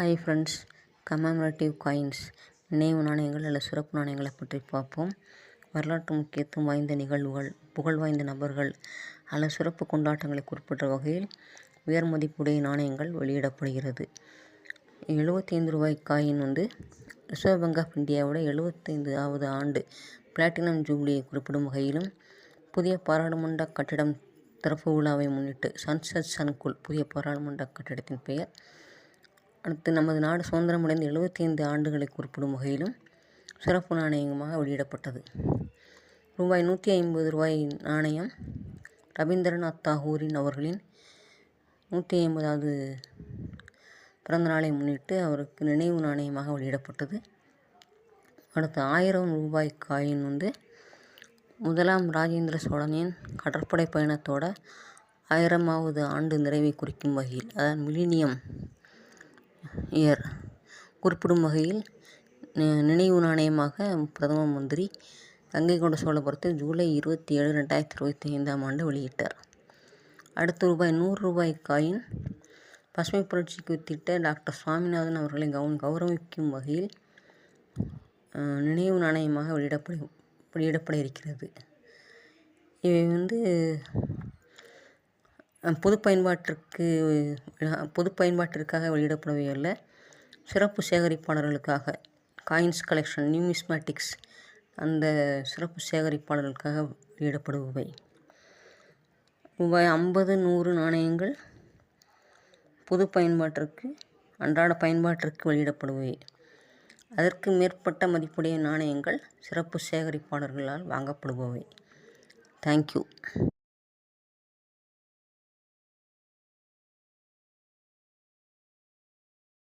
Hi friends, கமெமரேட்டிவ் coins நினைவு நாணயங்கள் அல்லது சிறப்பு நாணயங்களை பற்றி பார்ப்போம். வரலாற்று முக்கியத்துவம் வாய்ந்த நிகழ்வுகள், புகழ்வாய்ந்த நபர்கள் அல்லது சிறப்பு கொண்டாட்டங்களை குறிப்பிட்ட வகையில் உயர் மதிப்புடைய நாணயங்கள் வெளியிடப்படுகிறது. 75 ரூபாய் காயின் ரிசர்வ் பேங்க் ஆஃப் இந்தியாவோட 75வது ஆண்டு பிளாட்டினம் ஜூப்ளியை குறிப்பிடும் வகையிலும், புதிய பாராளுமன்ற கட்டிடம் திறப்பு விழாவை முன்னிட்டு சன்சத் சன்குல் புதிய பாராளுமன்ற கட்டிடத்தின் பெயர். அடுத்து, நமது நாடு சுதந்திரமடைந்த 75 ஆண்டுகளை குறிப்பிடும் வகையிலும் சிறப்பு நாணயமாக வெளியிடப்பட்டது. ரூபாய் 150 நாணயம் ரவீந்திரநாத் தாகூரின் அவர்களின் 150வது பிறந்த நாளை முன்னிட்டு அவருக்கு நினைவு நாணயமாக வெளியிடப்பட்டது. அடுத்து, 1000 ரூபாய் காயின் முதலாம் ராஜேந்திர சோழனின் கடற்படை பயணத்தோட 1000வது ஆண்டு நிறைவை குறிக்கும் வகையில், அதாவது மில்லினியம் இயர் குறிப்பிடும் வகையில் நினைவு நாணயமாக பிரதம மந்திரி கங்கை கொண்ட சோழபுரத்தில் ஜூலை 27, 2025ஆம் ஆண்டு வெளியிட்டார். அடுத்து, ரூபாய் 100 காயின் பசுமை புரட்சிக்கு வித்திட்ட டாக்டர் சுவாமிநாதன் அவர்களை கௌரவிக்கும் வகையில் நினைவு நாணயமாக வெளியிடப்பட இருக்கிறது. இவை பொது பயன்பாட்டிற்காக வெளியிடப்படவே அல்ல, சிறப்பு சேகரிப்பாளர்களுக்காக, காயின்ஸ் கலெக்ஷன் நியூமிஸ்மேட்டிக்ஸ் அந்த சிறப்பு சேகரிப்பாளர்களுக்காக வெளியிடப்படுபவை. ரூபாய் 50, 100 நாணயங்கள் பொது பயன்பாட்டிற்கு, அன்றாட பயன்பாட்டிற்கு வெளியிடப்படுபவை. அதற்கு மேற்பட்ட மதிப்புடைய நாணயங்கள் சிறப்பு சேகரிப்பாளர்களால் வாங்கப்படுபவை. தேங்க்யூ.